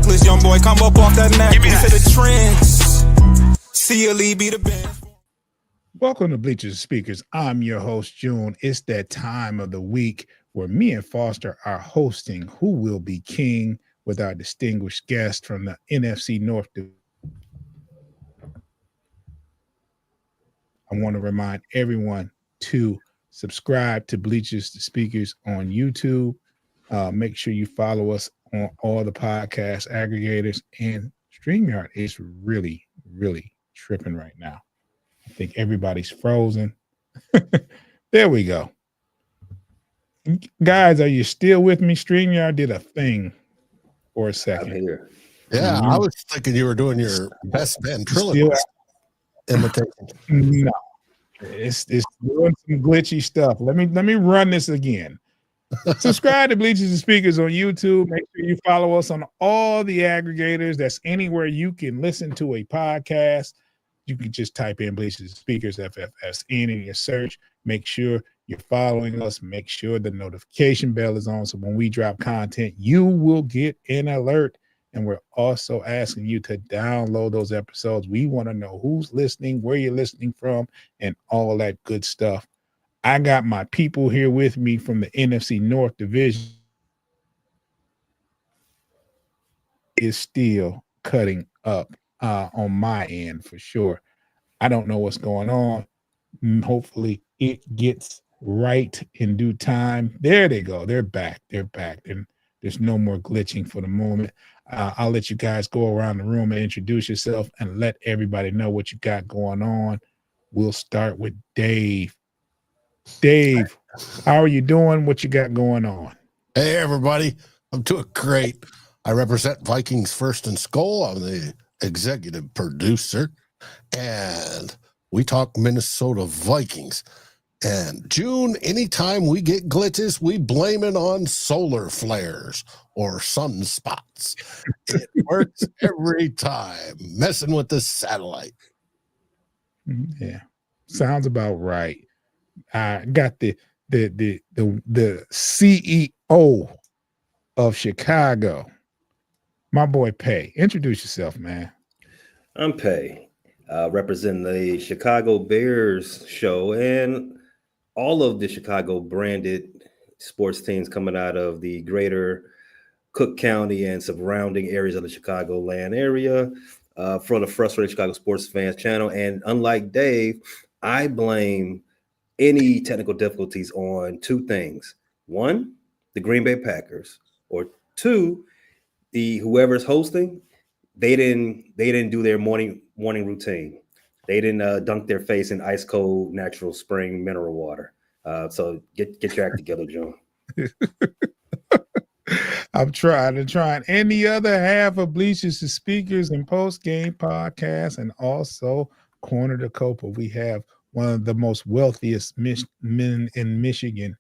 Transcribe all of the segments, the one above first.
necklace, young boy, come up off that necklace. To the trends, see a lead be the band. Welcome to Bleachers and Speakers. I'm your host, June. It's that time of the week where me and Foster are hosting Who Will Be King with our distinguished guest from the NFC North. I want to remind everyone to subscribe to Bleachers and Speakers on YouTube. Make sure you follow us on all the podcast aggregators, and StreamYard is really, really tripping right now. I think everybody's frozen. There we go. Guys, are you still with me? StreamYard did a thing for a second. I'm here. Yeah, I was thinking you were doing your best ventriloquist imitation. No, it's doing some glitchy stuff. Let me run this again. Subscribe to Bleachers and Speakers on YouTube. Make sure you follow us on all the aggregators. That's anywhere you can listen to a podcast. You can just type in Bleachers and Speakers FFSN in your search. Make sure you're following us. Make sure the notification bell is on, so when we drop content, you will get an alert. And we're also asking you to download those episodes. We want to know who's listening, where you're listening from, and all that good stuff. I got my people here with me from the NFC North Division. Is still cutting up on my end for sure. I don't know what's going on. Hopefully it gets right in due time. There they go. They're back. And there's no more glitching for the moment. I'll let you guys go around the room and introduce yourself and let everybody know what you got going on. We'll start with Dave. Dave, how are you doing? What you got going on? Hey, everybody. I'm doing great. I represent Vikings First and Skull. I'm the executive producer, and we talk Minnesota Vikings. And June, anytime we get glitches, we blame it on solar flares or sunspots. It works every time, messing with the satellite. Yeah, sounds about right. I got the CEO of Chicago, my boy Pay. Introduce yourself, man. I'm Pay, representing the Chicago Bears show and all of the Chicago branded sports teams coming out of the greater Cook County and surrounding areas of the Chicagoland area for the Frustrated Chicago Sports Fans channel. And unlike Dave, I blame any technical difficulties on two things. One, the Green Bay Packers, or two, the whoever's hosting, they didn't do their morning routine. They didn't dunk their face in ice cold natural spring mineral water. So get your act together, John. I'm trying. And the other half of Bleachers and Speakers and post game podcasts, and also Corner to Copa, we have one of the most wealthiest men in Michigan.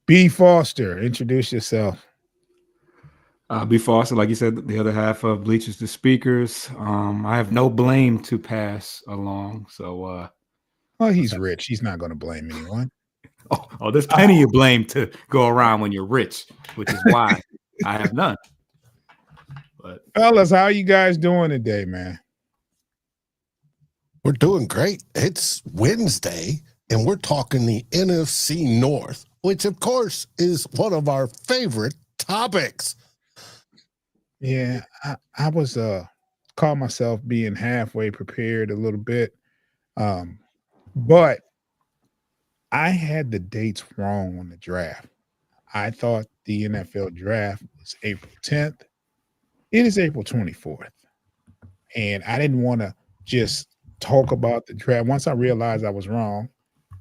B. Foster, introduce yourself. B. Foster, like you said, the other half of Bleachers to Speakers. I have no blame to pass along. So, well, he's rich. He's not going to blame anyone. Oh, there's plenty of blame to go around when you're rich, which is why I have none. But fellas, how you guys doing today, man? We're doing great. It's Wednesday, and we're talking the NFC North, which, of course, is one of our favorite topics. Yeah, I was caught myself being halfway prepared a little bit, but I had the dates wrong on the draft. I thought the NFL draft was April 10th. It is April 24th, and I didn't want to just talk about the draft. Once I realized I was wrong,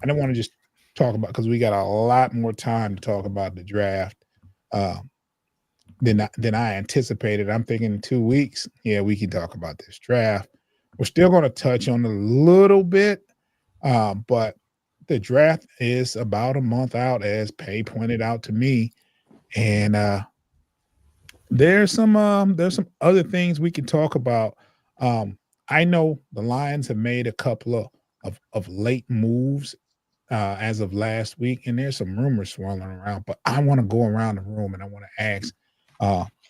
I didn't want to just talk about, because we got a lot more time to talk about the draft than I anticipated. I'm thinking in 2 weeks, yeah, we can talk about this draft. We're still going to touch on a little bit, but the draft is about a month out, as Pay pointed out to me, and there's some other things we can talk about. I know the Lions have made a couple of late moves as of last week, and there's some rumors swirling around, but I want to go around the room and I want to ask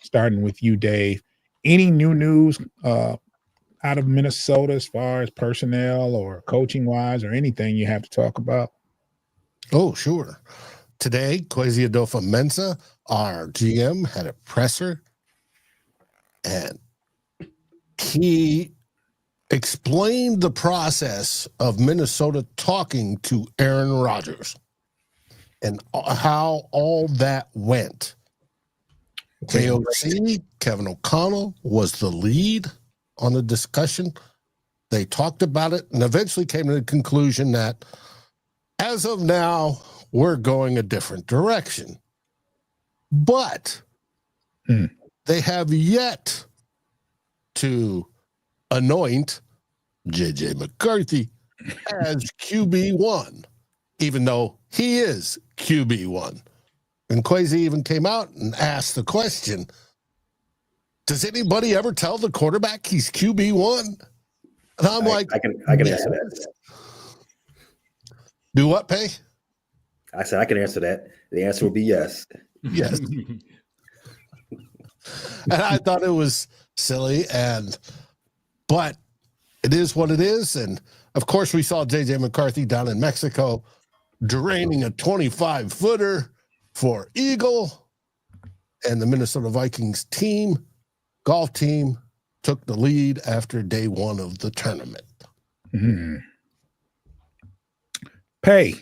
Starting with you, Dave. Any new news out of Minnesota as far as personnel or coaching wise or anything you have to talk about? Oh, sure. Today, Kwesi Adolfo-Mensah, our GM, had a presser, and he explained the process of Minnesota talking to Aaron Rodgers and how all that went. KOC, Kevin O'Connell, was the lead on the discussion. They talked about it and eventually came to the conclusion that as of now, we're going a different direction. But they have yet to anoint JJ McCarthy as QB1, even though he is QB1. And Kwesi even came out and asked the question, does anybody ever tell the quarterback he's QB1? And I'm I can answer that. Do what, Pay? I said I can answer that. The answer would be yes. Yes. And I thought it was silly, but it is what it is. And of course, we saw JJ McCarthy down in Mexico draining a 25-footer for Eagle, and the Minnesota Vikings golf team, took the lead after day one of the tournament. Pay,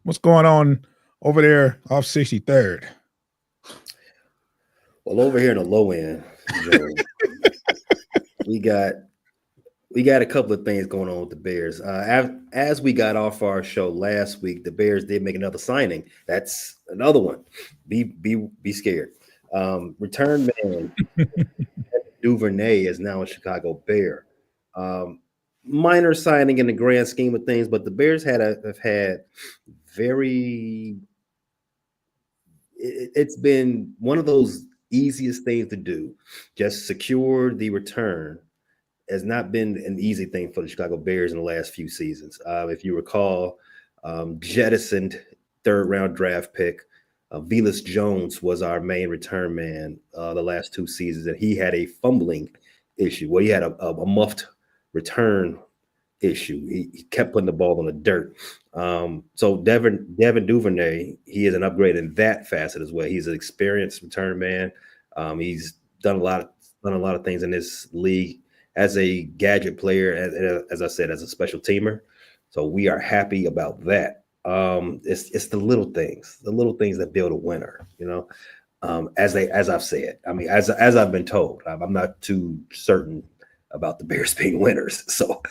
what's going on over there off 63rd? Well, over here in the low end, Joe, we got a couple of things going on with the Bears. As we got off our show last week, the Bears did make another signing. That's another one. Be scared. Return man Duvernay is now a Chicago Bear. Minor signing in the grand scheme of things, but the Bears have had very. It's been one of those easiest things to do. Just secure the return. Has not been an easy thing for the Chicago Bears in the last few seasons. If you recall, jettisoned third-round draft pick Velus Jones was our main return man the last 2 seasons, and he had a fumbling issue. Well, he had a muffed return issue. He kept putting the ball on the dirt. So Devin Duvernay, he is an upgrade in that facet as well. He's an experienced return man. He's done a lot of things in this league as a gadget player, as I said, as a special teamer. So we are happy about that. It's the little things that build a winner, as I've said. I mean, as I've been told, I'm not too certain about the Bears being winners. So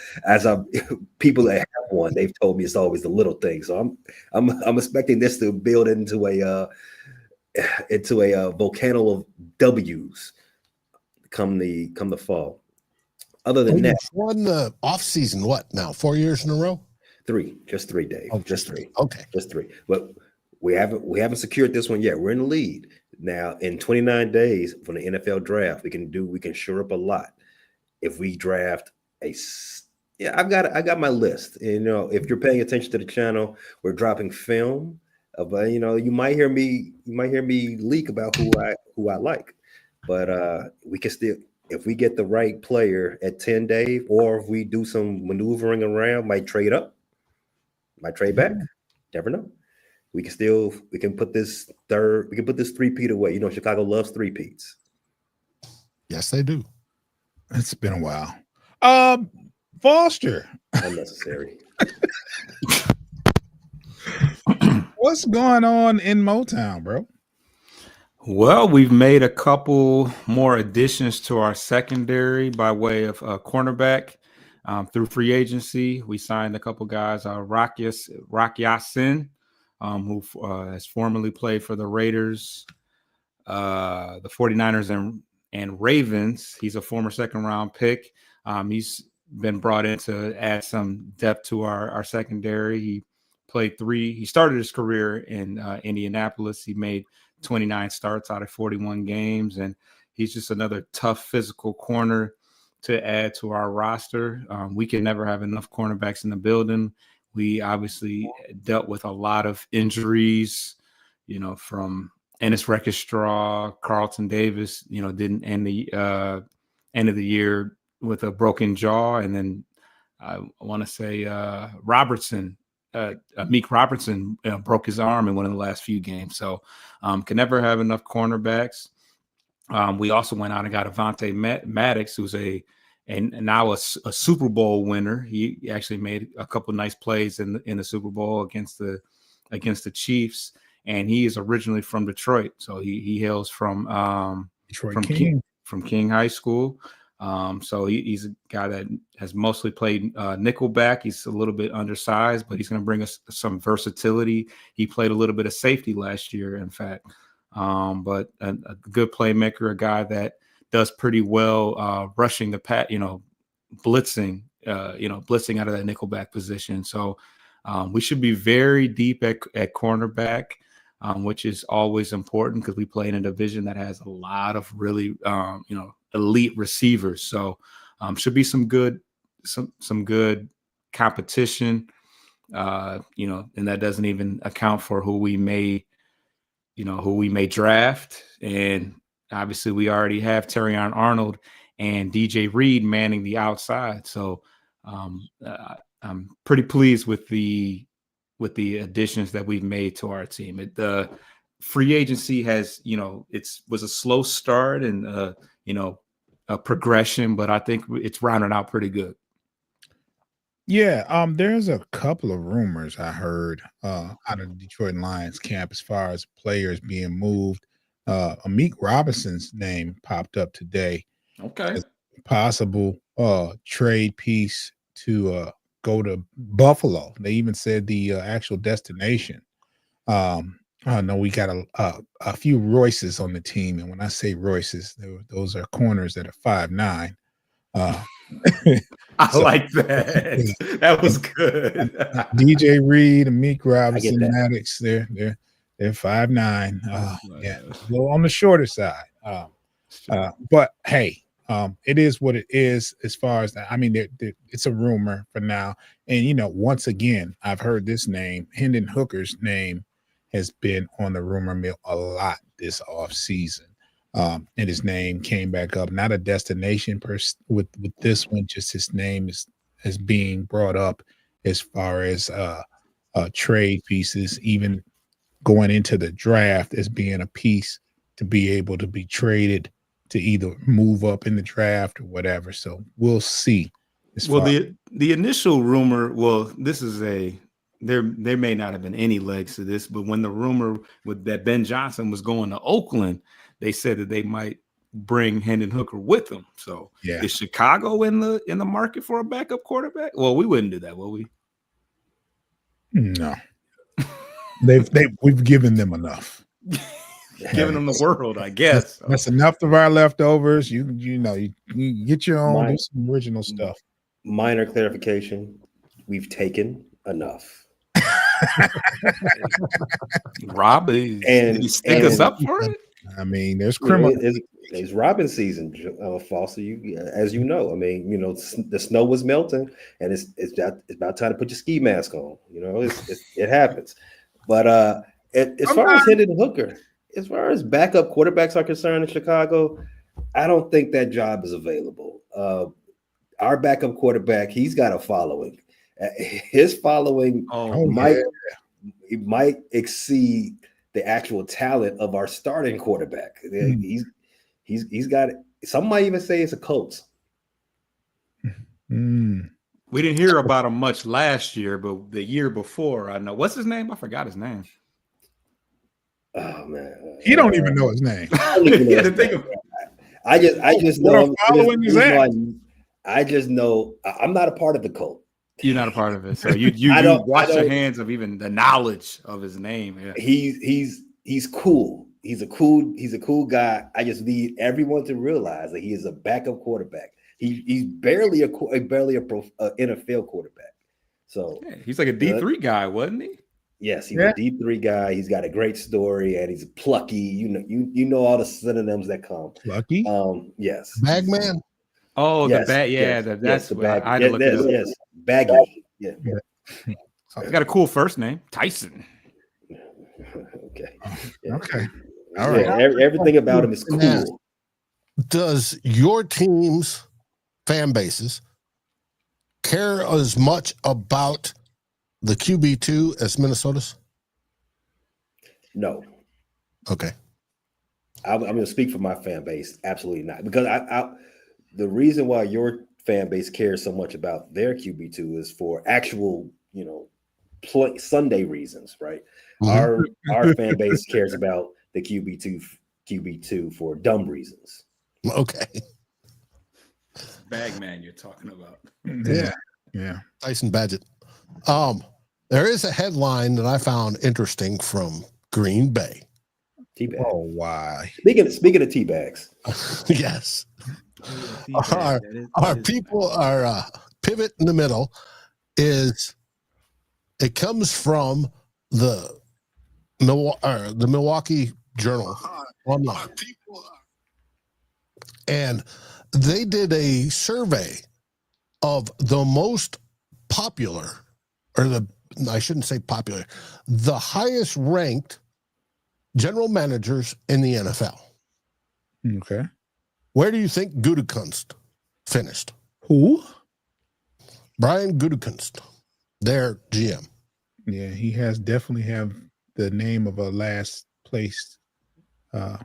people that have won, they've told me it's always the little things. So I'm expecting this to build into a volcano of W's come the fall. Other than that, won the offseason, what now? 4 years in a row? 3, just 3, Dave. Oh, just 3. Okay. Just 3. But we haven't secured this one yet. We're in the lead. Now, in 29 days from the NFL draft, we can shore up a lot. If we draft I got my list. And, if you're paying attention to the channel, we're dropping film. But you might hear me leak about who I like. But we can still, if we get the right player at 10 days, or if we do some maneuvering around, might trade up, might trade back. Never know. We can put this 3-peat away. Chicago loves 3-peats. Yes, they do. It's been a while. Foster. Unnecessary. What's going on in Motown, bro? Well, we've made a couple more additions to our secondary by way of cornerback through free agency. We signed a couple guys, Rock Yasin, who has formerly played for the Raiders, the 49ers, and Ravens. He's a former second-round pick. He's been brought in to add some depth to our secondary. He started his career in Indianapolis. He made 29 starts out of 41 games, and he's just another tough physical corner to add to our roster. We can never have enough cornerbacks in the building. We obviously dealt with a lot of injuries, from Ennis Straw, Carlton Davis, didn't end the end of the year with a broken jaw, and then I want to say Robertson. Meek Robertson broke his arm in one of the last few games. So can never have enough cornerbacks. We also went out and got Avante Maddox, who's now a Super Bowl winner. He actually made a couple nice plays in the Super Bowl against the Chiefs, and he is originally from Detroit. So he hails from King High School. So he's a guy that has mostly played nickelback. He's a little bit undersized, but he's going to bring us some versatility. He played a little bit of safety last year, in fact. But a good playmaker, a guy that does pretty well rushing the blitzing out of that nickelback position. So we should be very deep at cornerback, which is always important because we play in a division that has a lot of really elite receivers. So should be some good competition, and that doesn't even account for who we may draft. And obviously we already have Terrion Arnold and DJ Reed manning the outside. So I'm pretty pleased with the additions that we've made to our team. The free agency has, was a slow start and a progression, but I think it's rounding out pretty good. Yeah, there's a couple of rumors I heard out of the Detroit Lions camp as far as players being moved. Meek Robinson's name popped up today. Okay. As a possible trade piece to go to Buffalo. They even said the actual destination. I know we got a few Royces on the team, and when I say Royces, those are corners that are 5'9". I like that. That was good. DJ Reed and Meek Robinson, Maddox, they're 5'9". Yeah, a little on the shorter side. But hey, it is what it is as far as that. I mean, it's a rumor for now. And once again, I've heard this name, Hendon Hooker's name, has been on the rumor mill a lot this offseason. And his name came back up, not a destination with this one, just his name is being brought up as far as trade pieces, even going into the draft as being a piece to be able to be traded to either move up in the draft or whatever. So we'll see. The initial rumor, this is there may not have been any legs to this, but when the rumor that Ben Johnson was going to Oakland, they said that they might bring Hendon Hooker with them. So is Chicago in the market for a backup quarterback? Well, we wouldn't do that, will we? No. We've given them enough. Giving them the world, I guess. That's enough of our leftovers. You get your own, do some original stuff. Minor clarification: we've taken enough. Rob, did he stick us up for it? I mean, there's criminal. It's Robin season, Foster. As you know, I mean, the snow was melting, and it's about time to put your ski mask on. It happens. But as far as Hendon Hooker, as far as backup quarterbacks are concerned in Chicago, I don't think that job is available. Our backup quarterback, he's got a following. His following might exceed the actual talent of our starting quarterback. He's got it. Some might even say it's a cult. We didn't hear about him much last year, but the year before, I know. What's his name? I forgot his name. Oh man, he don't even know his name. I just know. I just know I'm not a part of the cult. You're not a part of it, so you wash your hands of even the knowledge of his name. Yeah. He's cool. He's a cool guy. I just need everyone to realize that he is a backup quarterback. He's barely a NFL quarterback. So he's like a D3 guy, wasn't he? Yes, he's a D3 guy. He's got a great story, and he's plucky. You know all the synonyms that come. Plucky. Yes. Bagman. Oh, yes, the bag. Yeah, that's the bag. I had to look it up. Yes, baggy. Yeah. He's got a cool first name, Tyson. Okay. Okay. All right. Everything about him is cool. Does your team's fan bases care as much about the QB2 as Minnesota's? No. Okay. I'm going to speak for my fan base. Absolutely not. Because the reason why your fan base cares so much about their QB2 is for actual, Sunday reasons, right? Mm-hmm. Our fan base cares about the QB2 for dumb reasons. Okay. Bagman you're talking about. Yeah. Tyson Badgett. There is a headline that I found interesting from Green Bay. Teabag. Oh, why? Speaking of teabags. Yes. Our people, our pivot in the middle it comes from the Milwaukee Journal online. And they did a survey of the most popular, I shouldn't say popular, the highest ranked general managers in the NFL. Okay. Where do you think Gutekunst finished? Who? Brian Gutekunst, their GM. Yeah, he definitely have the name of a last place. I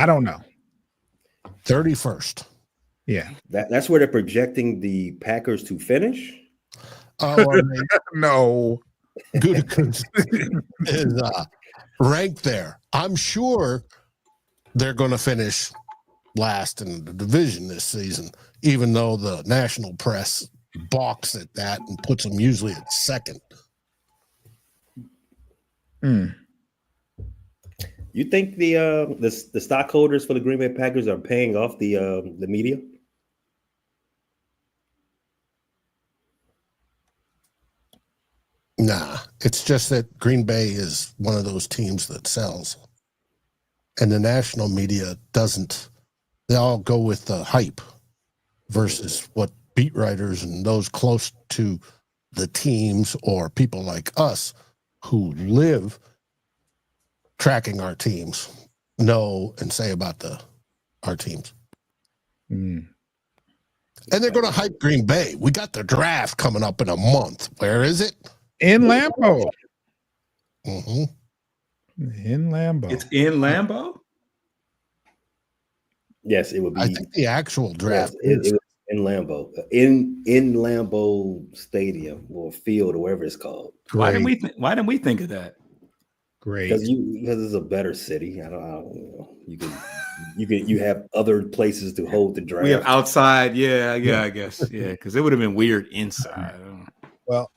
don't know. 31st. Yeah. That's where they're projecting the Packers to finish? No. Gutekunst is ranked there. I'm sure they're going to finish last in the division this season, even though the national press balks at that and puts them usually at second. You think the stockholders for the Green Bay Packers are paying off the media? Nah, it's just that Green Bay is one of those teams that sells. And the national media doesn't. They all go with the hype versus what beat writers and those close to the teams or people like us who live tracking our teams know and say about our teams. And they're going to hype Green Bay. We got the draft coming up in a month. Where is it? In Lambeau. Mm-hmm. In Lambeau. It's in Lambeau? Yes, it would be. I think the actual draft is in Lambeau. In Lambeau Stadium or field or whatever it's called. Why didn't we think of that? Great. Because it's a better city. I don't know. You have other places to hold the draft. We have outside, I guess. Yeah, because it would have been weird inside. Well,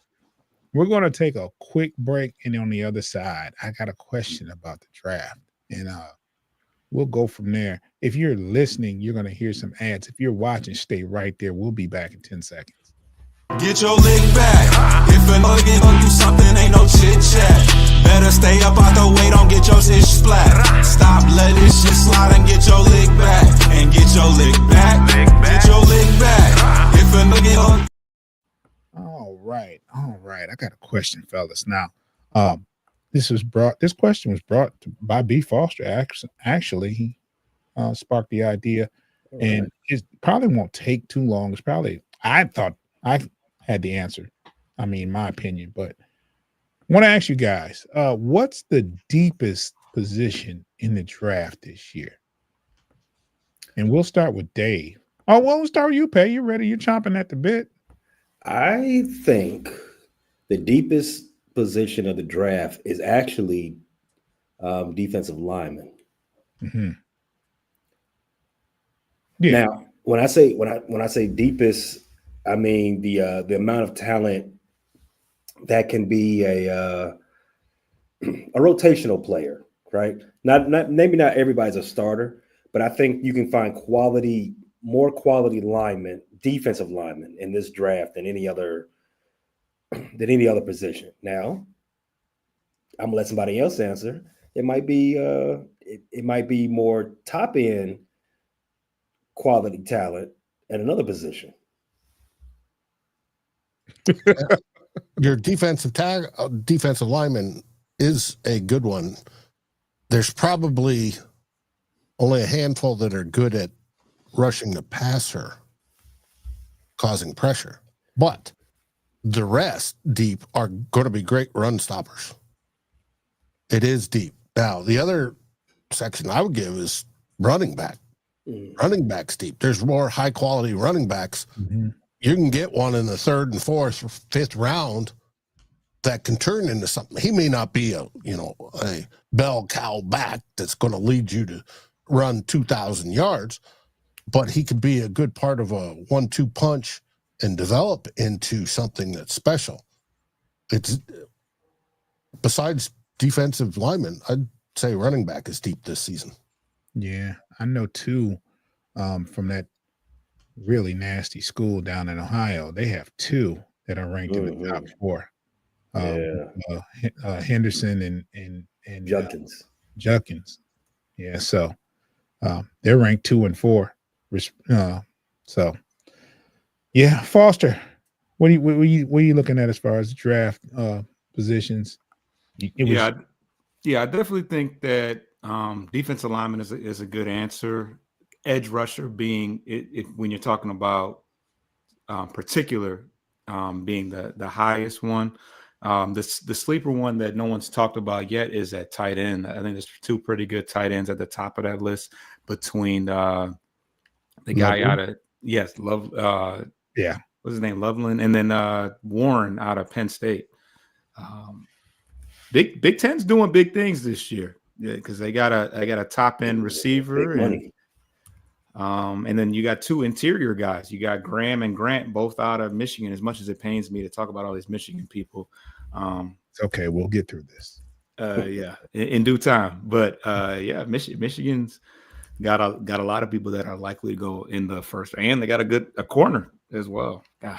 we're going to take a quick break, and on the other side, I got a question about the draft, and we'll go from there. If you're listening, you're going to hear some ads. If you're watching, stay right there. We'll be back in 10 seconds. Get your lick back. If a nigga gon' do something, ain't no chit chat. Better stay up out the way, don't get your shit splat. Stop letting this shit slide and get your lick back. And get your lick back. Get your lick back. If a nigga gon' All right. I got a question, fellas. Now, this question was brought by B. Foster. Actually, he sparked the idea, and it probably won't take too long. It's probably, I thought I had the answer. I mean, my opinion, but I want to ask you guys, what's the deepest position in the draft this year? And we'll start with Dave. Oh, well, we'll start with you, Pay. You ready? You're chomping at the bit. I think the deepest position of the draft is actually defensive lineman. Mm-hmm. Yeah. Now, when I say deepest, I mean the amount of talent that can be a rotational player, right? Not maybe not everybody's a starter, but I think you can find more quality linemen, defensive linemen in this draft than any other position. Now, I'm gonna let somebody else answer. It might be more top end quality talent at another position. Your defensive lineman is a good one. There's probably only a handful that are good at rushing the passer, causing pressure. But the rest deep are going to be great run stoppers. It is deep. Now, the other section I would give is running back. Running backs deep. There's more high quality running backs. Mhm. You can get one in the 3rd and 4th or 5th round that can turn into something. He may not be a bell cow back that's going to lead you to run 2,000 yards, but he could be a good part of a 1-2 punch and develop into something that's special. It's besides defensive linemen, I'd say running back is deep this season. Yeah, I know two from that really nasty school down in Ohio. They have two that are ranked in the top 4. Henderson and Judkins. Yeah, so they're ranked 2 and 4. So yeah, Foster, what are you looking at as far as draft positions? I definitely think that defensive lineman is a good answer. Edge rusher being it when you're talking about particular being the highest one. The sleeper one that no one's talked about yet is at tight end. I think there's 2 pretty good tight ends at the top of that list between the guy out of Love. What's his name? Loveland, and then Warren out of Penn State. Big Ten's doing big things this year. Yeah, because they got a top end receiver and then you got 2 interior guys. You got Graham and Grant, both out of Michigan. As much as it pains me to talk about all these Michigan people, it's okay. We'll get through this. In due time. But Michigan's got a lot of people that are likely to go in the first, and they got a corner as well. God,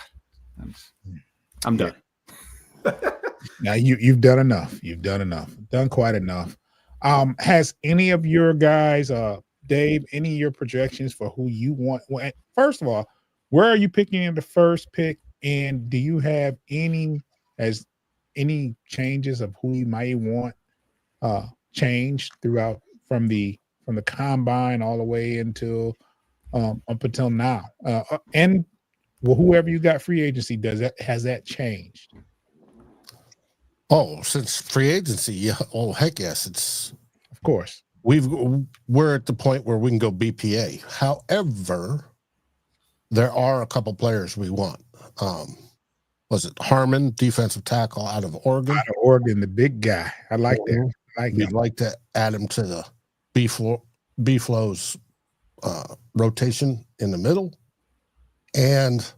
I'm done. Now you've done enough. Done quite enough. Has any of your guys, Dave, any of your projections for who you want? Well, first of all, where are you picking in the first pick? And do you have any changes of who you might want changed throughout from the combine all the way until up until now? And whoever you got free agency, has that changed? Oh, since free agency, yeah. Oh, heck yes. It's of course we're at the point where we can go BPA. However, there are a couple players we want. Was it Harmon, defensive tackle out of Oregon? Out of Oregon, the big guy. I like that. We'd like to add him to the B-Flow's rotation in the middle. And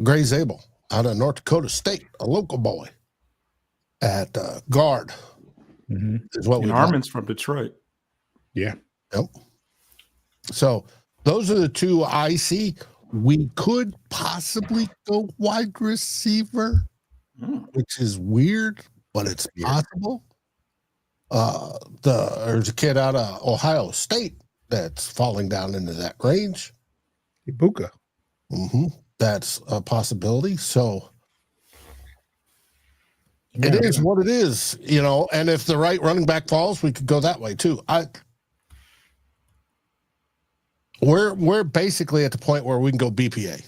Gray Zabel out of North Dakota State, a local boy at guard. Is what we Harmon's from Detroit. Yeah. Yep. So those are the 2 I see. We could possibly go wide receiver, which is weird, but it's possible. There's a kid out of Ohio State that's falling down into that range. Ibuka. That's a possibility. So it is what it is, and if the right running back falls, we could go that way too. We're basically at the point where we can go BPA.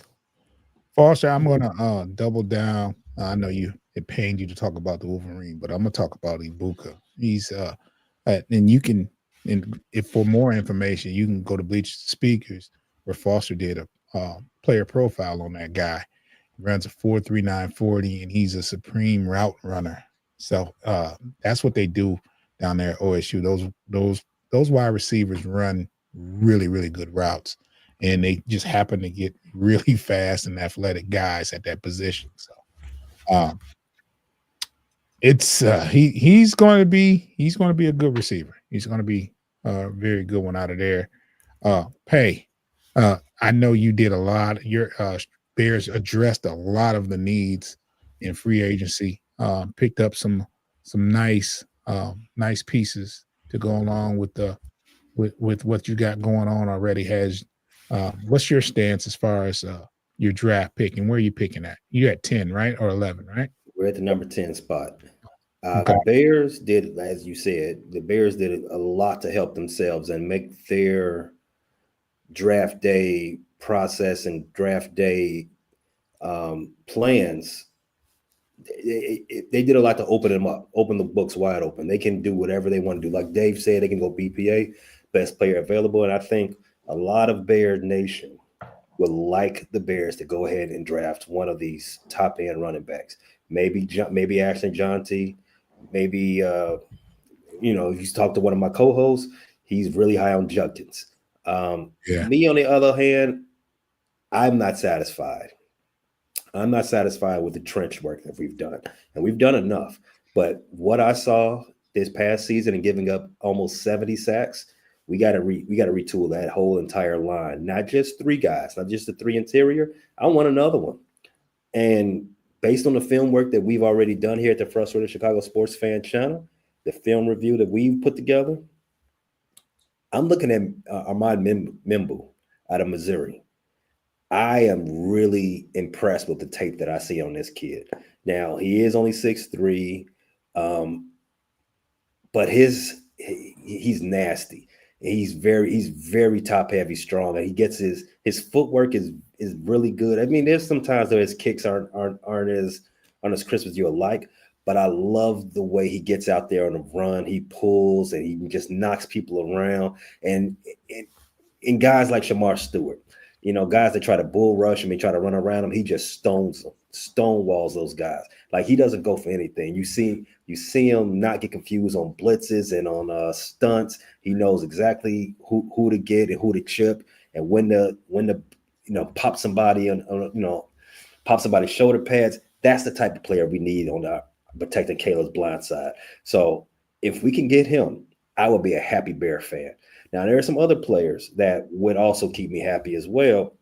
Foster, I'm gonna double down. I know it pained you to talk about the Wolverine, but I'm gonna talk about Ibuka. He's and you can, and if for more information, you can go to Bleach Speakers where Foster did a player profile on that guy. He runs a 4.39 40, and he's a supreme route runner. So that's what they do down there at OSU. Those wide receivers run really, really good routes, and they just happen to get really fast and athletic guys at that position. So it's he's going to be a good receiver. He's going to be a very good one out of there. Pay. I know you did a lot. Your Bears addressed a lot of the needs in free agency. Picked up some nice pieces to go along with with what you got going on already. What's your stance as far as your draft pick, and where are you picking at? You at 10, right, or 11, right? We're at the number 10 spot. Okay. The Bears did, as you said, the Bears did a lot to help themselves and make their draft day process and draft day plans. They did a lot to open them up, open the books wide open. They can do whatever they want to do. Like Dave said, they can go BPA, best player available. And I think a lot of Bear Nation would like the Bears to go ahead and draft one of these top end running backs. Maybe Ashton Johnty, maybe if you talk to one of my co-hosts, he's really high on Judkins. Yeah. Me, on the other hand, I'm not satisfied. I'm not satisfied with the trench work that we've done, and we've done enough. But what I saw this past season and giving up almost 70 sacks, we got to retool that whole entire line. Not just three guys, not just the three interior. I want another one. And based on the film work that we've already done here at the Frustrated Chicago Sports Fan channel, the film review that we've put together, I'm looking at Ahmad Mimbu out of Missouri. I am really impressed with the tape that I see on this kid. Now, he is only 6'3", but he's nasty. He's very top heavy, strong, and he gets his footwork is really good. I mean, there's sometimes that his kicks aren't as crisp as you would like, but I love the way he gets out there on the run. He pulls and he just knocks people around, and guys like Shamar Stewart, guys that try to bull rush him and try to run around him, he just stonewalls those guys. Like, he doesn't go for anything. You see him not get confused on blitzes and on stunts. He knows exactly who to get and who to chip and when to pop somebody pop somebody's shoulder pads. That's the type of player we need on our protecting Caleb's blind side. So if we can get him, I will be a happy Bear fan. Now, there are some other players that would also keep me happy as well.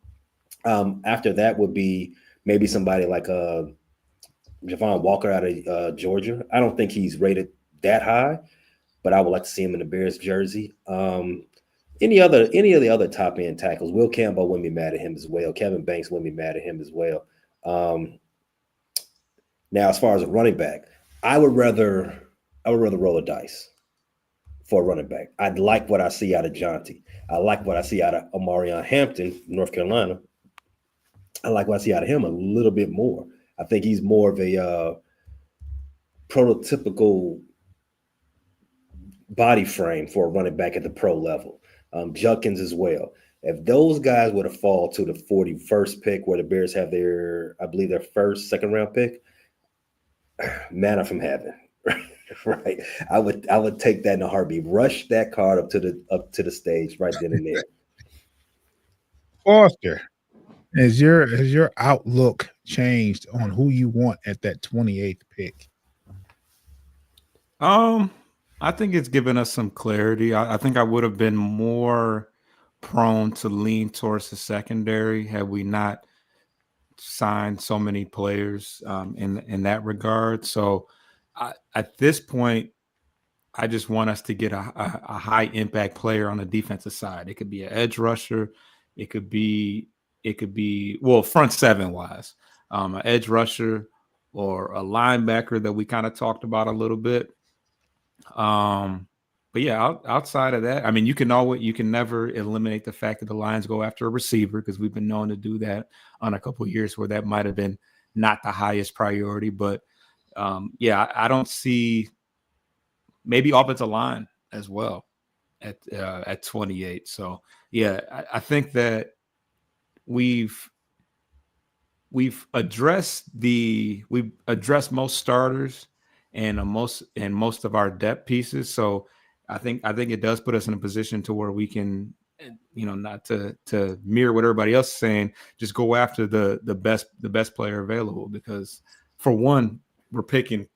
After that would be maybe somebody like Javon Walker out of Georgia. I don't think he's rated that high, but I would like to see him in the Bears jersey. Any of the other top end tackles, Will Campbell wouldn't be mad at him as well. Kevin Banks wouldn't be mad at him as well. Now, as far as a running back, I would rather roll a dice for a running back. I like what I see out of Johnty. I like what I see out of Omarion Hampton, North Carolina. I like what I see out of him a little bit more. I think he's more of a prototypical body frame for a running back at the pro level. Judkins as well. If those guys were to fall to the 41st pick, where the Bears have their second round pick, manna from heaven, right? I would take that in a heartbeat. Rush that card up to the stage right then and there. Foster, has your outlook changed on who you want at that 28th pick? I think it's given us some clarity. I think I would have been more prone to lean towards the secondary had we not signed so many players in that regard. So at this point, I just want us to get a high impact player on the defensive side. It could be an edge rusher. It could be well, front seven wise, an edge rusher or a linebacker that we kind of talked about a little bit. But yeah, outside of that, I mean, you can never eliminate the fact that the Lions go after a receiver, because we've been known to do that on a couple of years where that might have been not the highest priority. But yeah, I don't see, maybe offensive line as well at 28. So yeah, I think that we've addressed most starters and most of our depth pieces. So I think it does put us in a position to where we can, not to mirror what everybody else is saying, just go after the best player available, because for one, we're picking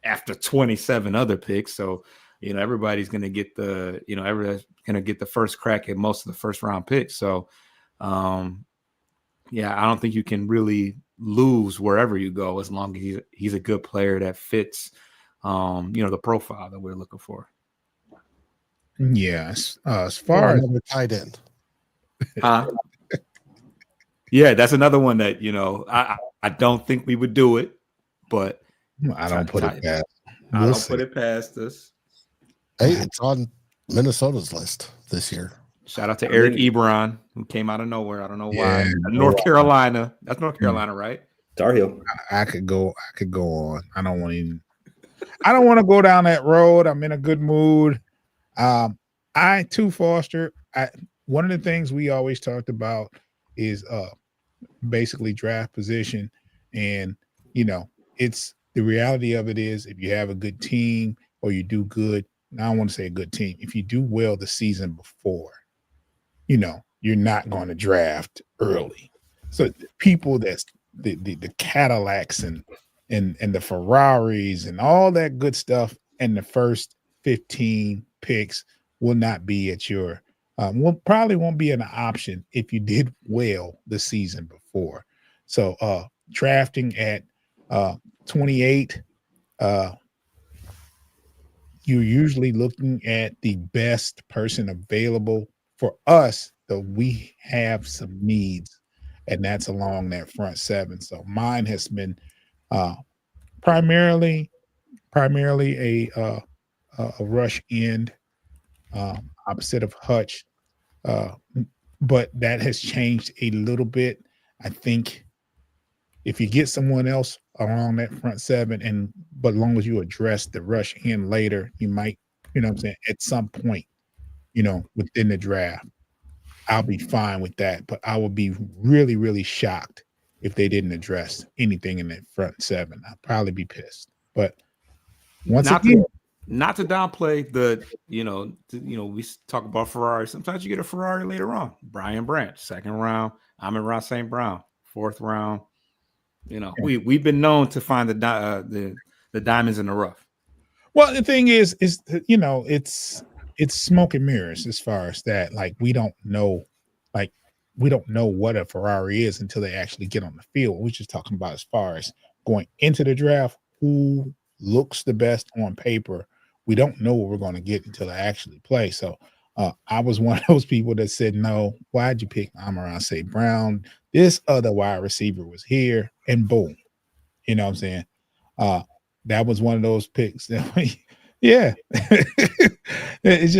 after 27 other picks. So, everybody's going to get everybody's going to get the first crack at most of the first round picks. So, yeah, I don't think you can really lose wherever you go, as long as he's a good player that fits, the profile that we're looking for. Yes. As far as another tight end. Yeah, that's another one that, I don't think we would do it, but I don't put it past. I We'll don't see. put it past us. Hey, it's on Minnesota's list this year. Shout out to I Eric mean- Ebron, who came out of nowhere. I don't know why. Yeah, North Carolina. That's North Carolina, right? Tar Heel. I could go on. I don't want to go down that road. I'm in a good mood. I too, Foster. One of the things we always talked about is basically draft position, and it's the reality of it is if you have a good team or you do good. I don't want to say a good team. If you do well the season before, you're not going to draft early. So the people that's the Cadillacs and the Ferraris and all that good stuff and the first 15 picks will not be at your probably won't be an option if you did well the season before. So drafting at 28, you're usually looking at the best person available for us, though we have some needs, and that's along that front seven. So mine has been primarily a rush end, opposite of Hutch, but that has changed a little bit. I think if you get someone else along that front seven, but as long as you address the rush in later, you might, what I'm saying, at some point, within the draft, I'll be fine with that. But I would be really, really shocked if they didn't address anything in that front seven. I'd probably be pissed. But once again, not to downplay the, we talk about Ferrari. Sometimes you get a Ferrari later on. Brian Branch, 2nd round. Amon-Ra St. Brown, 4th round. We've been known to find the diamonds in the rough. Well, the thing is it's smoke and mirrors as far as that. Like we don't know what a Ferrari is until they actually get on the field. We're just talking about as far as going into the draft, who looks the best on paper. We don't know what we're going to get until they actually play. So I was one of those people that said, no, why'd you pick Amon-Ra St. Brown? This other wide receiver was here, and boom. You know what I'm saying? That was one of those picks that yeah. it's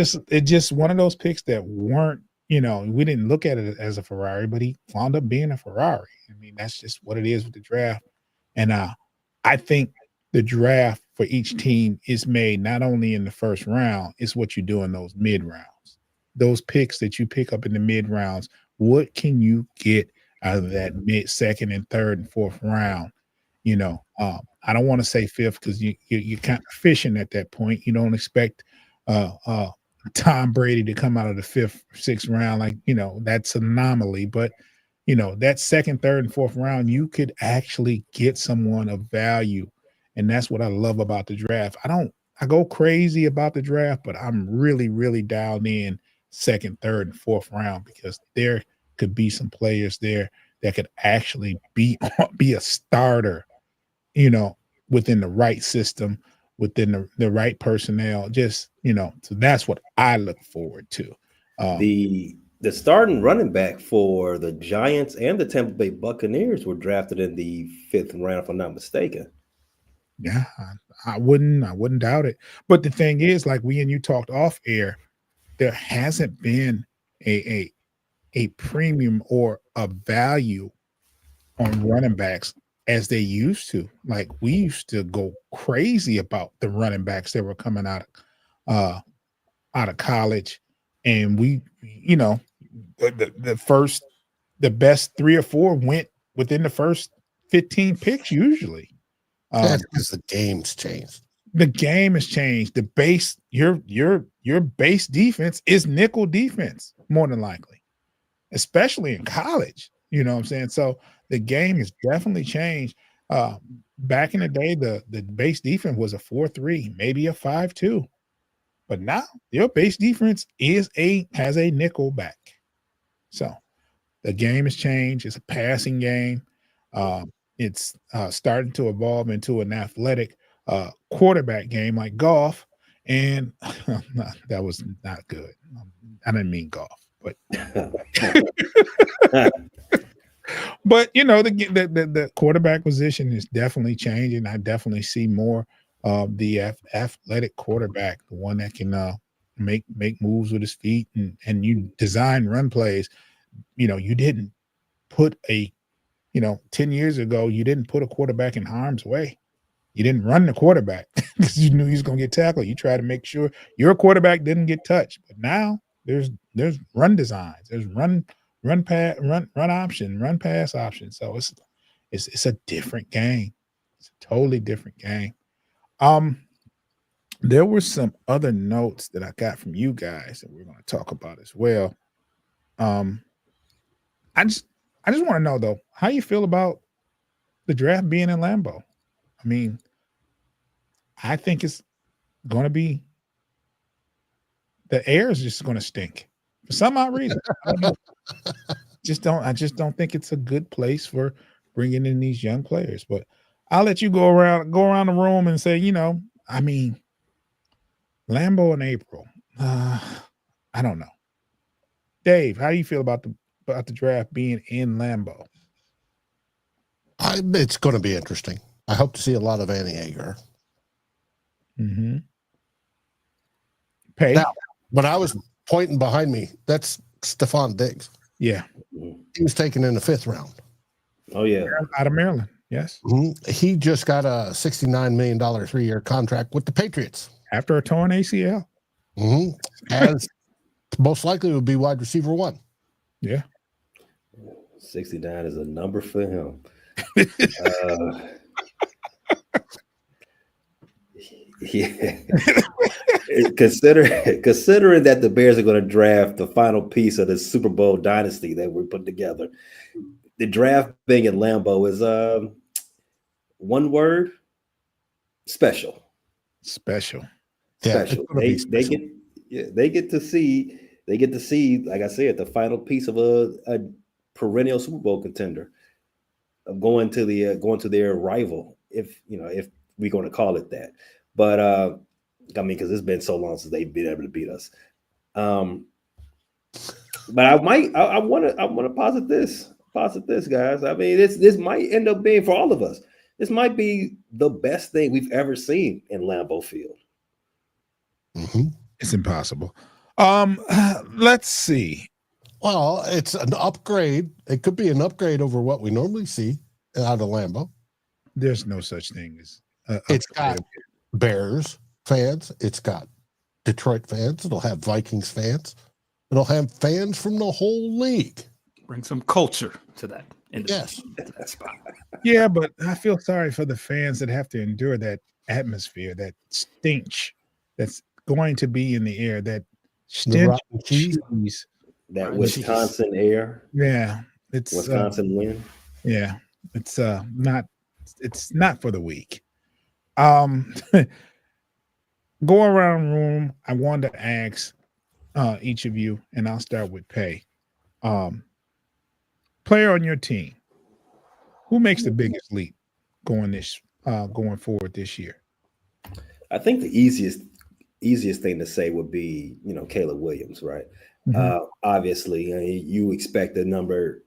just one of those picks that weren't, we didn't look at it as a Ferrari, but he wound up being a Ferrari. I mean, that's just what it is with the draft. And I think the draft for each team is made not only in the first round, it's what you do in those mid rounds. Those picks that you pick up in the mid rounds, what can you get out of that mid, second, and third and fourth round? I don't want to say fifth because you're kind of fishing at that point. You don't expect Tom Brady to come out of the 5th, 6th round, that's an anomaly. But that second, third, and fourth round, you could actually get someone of value, and that's what I love about the draft. I go crazy about the draft, but I'm really, really dialed in second, third, and fourth round because there could be some players there that could actually be a starter, within the right system, within the right personnel, so that's what I look forward to. The starting running back for the Giants and the Tampa Bay Buccaneers were drafted in the 5th round, if I'm not mistaken. Yeah, I wouldn't doubt it. But the thing is, like we and you talked off air, there hasn't been a premium or a value on running backs as they used to. Like we used to go crazy about the running backs that were coming out of college, and we, the best 3 or 4 went within the first 15 picks usually. That's because the game's changed. The game has changed. The base, your base defense is nickel defense more than likely, especially in college. You know what I'm saying? So the game has definitely changed. Back in the day, the base defense was a 4-3, maybe a 5-2. But now your base defense has a nickel back. So the game has changed. It's a passing game. It's starting to evolve into an athletic quarterback game like golf. And that was not good. I didn't mean golf, but but the quarterback position is definitely changing. I definitely see more athletic quarterback, the one that can make moves with his feet, and you design run plays. You didn't put 10 years ago, you didn't put a quarterback in harm's way. You didn't run the quarterback because you knew he was going to get tackled. You try to make sure your quarterback didn't get touched. But now there's run designs, there's run option, run pass option. So it's a different game. It's a totally different game. There were some other notes that I got from you guys that we're going to talk about as well. I just want to know though, how you feel about the draft being in Lambeau. I mean, I think it's going to be, the air is just going to stink for some odd reason. I just don't think it's a good place for bringing in these young players. But I'll let you go around the room and say, I mean, Lambeau in April. I don't know. Dave, how do you feel about the draft being in Lambeau? It's going to be interesting. I hope to see a lot of Annie Agar. Mm-hmm. Pay. Now, when I was pointing behind me, that's Stephon Diggs. Yeah. He was taken in the 5th round. Oh, yeah. Out of Maryland. Yes. Mm-hmm. He just got a $69 million 3-year contract with the Patriots. After a torn ACL. Mm-hmm. As most likely would be wide receiver 1. Yeah. 69 is a number for him. Yeah. Considering that the Bears are going to draft the final piece of the Super Bowl dynasty that we put together, the draft being in Lambeau is one word: special. Special. Yeah, Special. They get to see, like I said, the final piece of a perennial Super Bowl contender of going to their rival, if we're going to call it that. But I mean, because it's been so long since they've been able to beat us. But I want to posit this, guys. I mean, this might end up being, for all of us, this might be the best thing we've ever seen in Lambeau Field. Mm-hmm. It's impossible. Let's see. Well, it's an upgrade. It could be an upgrade over what we normally see out of Lambeau. There's no such thing as it's got Bears fans. It's got Detroit fans. It'll have Vikings fans. It'll have fans from the whole league. Bring some culture to that. Yes. To that spot. Yeah, but I feel sorry for the fans that have to endure that atmosphere, that stench that's going to be in the air, that stench of cheese. That Wisconsin air. Yeah. It's Wisconsin wind. Yeah. It's not for the weak. Go around the room. I wanted to ask each of you, and I'll start with Pay. Player on your team, who makes the biggest leap going forward this year? I think the easiest thing to say would be, Caleb Williams, right? Mm-hmm. Obviously, you expect the number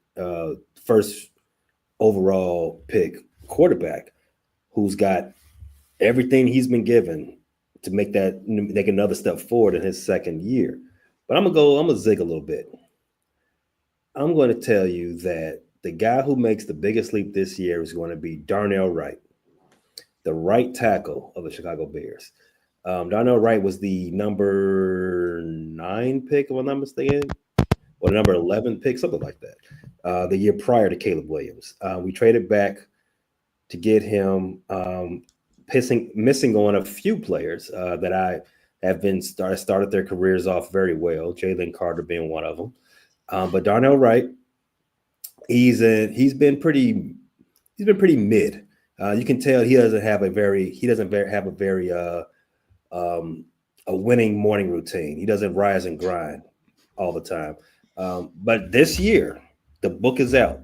first overall pick quarterback who's got everything he's been given to make another step forward in his second year. But I'm gonna zig a little bit. I'm going to tell you that the guy who makes the biggest leap this year is going to be Darnell Wright, the right tackle of the Chicago Bears. Darnell Wright was the number 9 pick, if I'm not mistaken, or the number 11 pick, something like that, the year prior to Caleb Williams. We traded back to get him, missing on a few players that I have been started their careers off very well, Jalen Carter being one of them. But Darnell Wright, he's been pretty mid. You can tell he doesn't have a very a winning morning routine. He doesn't rise and grind all the time. But this year, the book is out.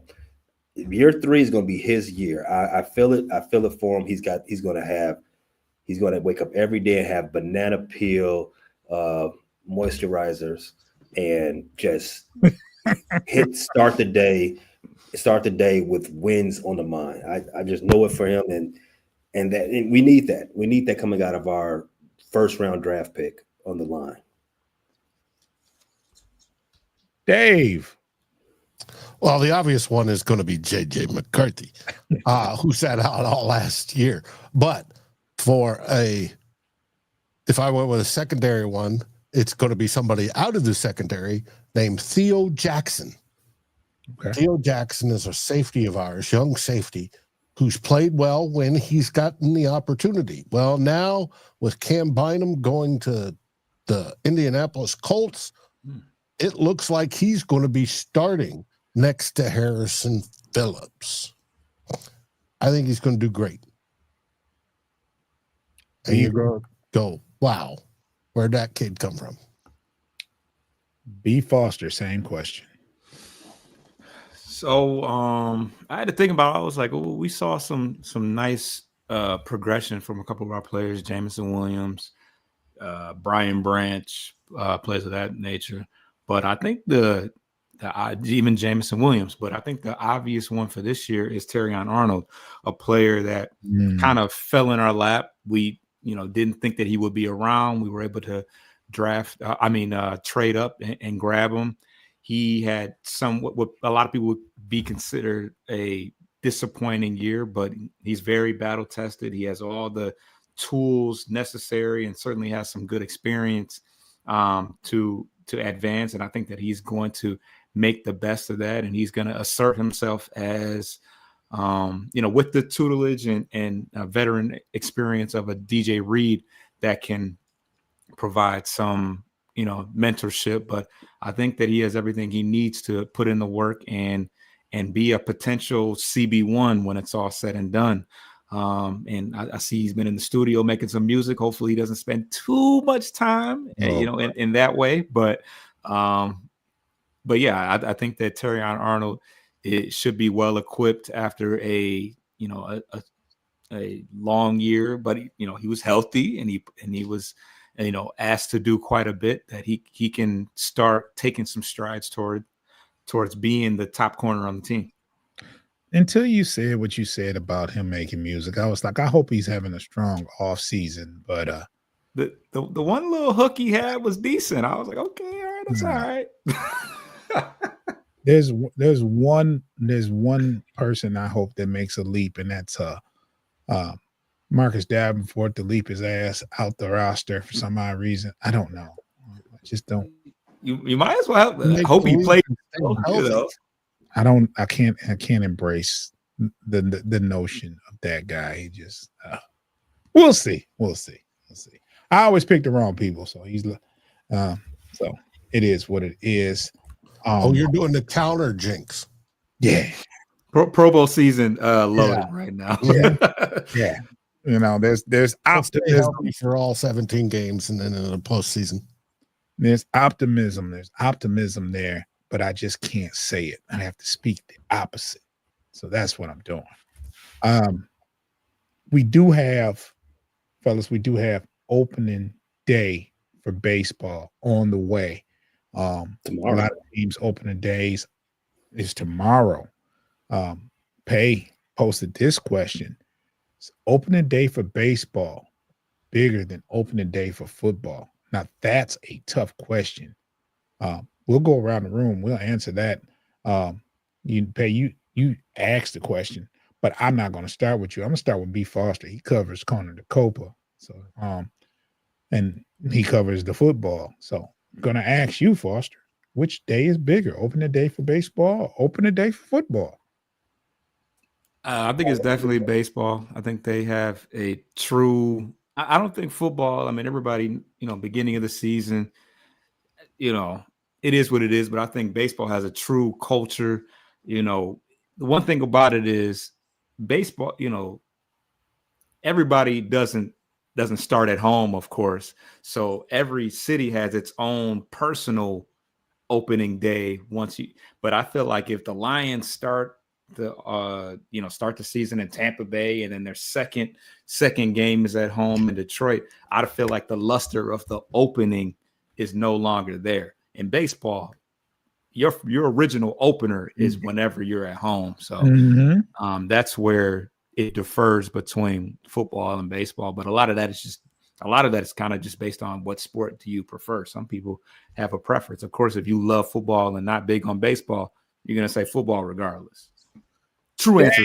Year 3 is going to be his year. I feel it. I feel it for him. He's going to wake up every day and have banana peel moisturizers and just start the day with wins on the mind. I just know it for him, and And we need that. We need that coming out of our first round draft pick on the line. Dave. Well, the obvious one is going to be J.J. McCarthy, who sat out all last year. But if I went with a secondary one, it's going to be somebody out of the secondary named Theo Jackson. Okay. Theo Jackson is a safety of ours, young safety, who's played well when he's gotten the opportunity. Well, now with Cam Bynum going to the Indianapolis Colts, it looks like he's going to be starting next to Harrison Phillips. I think he's going to do great. And you're going to go, wow, where'd that kid come from? B. Foster, same question. So I had to think about it. I was like, oh, we saw some nice progression from a couple of our players, Jameson Williams, Brian Branch, players of that nature. But I think even Jameson Williams, but I think the obvious one for this year is Terrion Arnold, a player that kind of fell in our lap. We, didn't think that he would be around. We were able to trade up and grab him. He had what a lot of people would be considered a disappointing year, but he's very battle tested. He has all the tools necessary and certainly has some good experience to advance. And I think that he's going to make the best of that, and he's going to assert himself as, with the tutelage and veteran experience of a DJ Reed that can provide some, mentorship. But I think that he has everything he needs to put in the work and be a potential CB1 when it's all said and done. And I see he's been in the studio making some music. Hopefully he doesn't spend too much time, in that way. But yeah, I think that Terrion Arnold, it should be well equipped after a long year, but he was healthy and he was, asked to do quite a bit, that he can start taking some strides towards being the top corner on the team. Until you said what you said about him making music, I was like, I hope he's having a strong off season. But the one little hook he had was decent. I was like, okay, all right, that's all right. There's one person I hope that makes a leap, and that's Marcus Davenport to leap his ass out the roster for some odd reason. I don't know. I just don't. You might as well hope he plays. I can't embrace the notion of that guy. He just we'll see. I always pick the wrong people, so he's so it is what it is. You're doing the counter jinx. Yeah. Pro Bowl season loaded right now. Yeah. There's optimism for all 17 games, and then in the postseason. There's optimism there, but I just can't say it. I have to speak the opposite. So that's what I'm doing. We do have opening day for baseball on the way. A lot of teams' opening days is tomorrow. Pay posted this question. Is opening day for baseball bigger than opening day for football? Now, that's a tough question. We'll go around the room. We'll answer that. You asked the question, but I'm not going to start with you. I'm going to start with B. Foster. He covers corner to Copa. So, and he covers the football. So I'm going to ask you, Foster, which day is bigger, opening day for baseball or opening day for football? I think it's definitely baseball. I think they have a true – I don't think football – I mean, everybody, beginning of the season, it is what it is. But I think baseball has a true culture. The one thing about it is baseball, everybody doesn't start at home, of course. So every city has its own personal opening day but I feel like if the Lions start the season in Tampa Bay, and then their second game is at home in Detroit, I feel like the luster of the opening is no longer there. In baseball, your original opener is whenever you're at home. So that's where it differs between football and baseball, but a lot of that is kind of just based on what sport do you prefer. Some people have a preference. Of course, if you love football and not big on baseball, you're going to say football regardless. True answer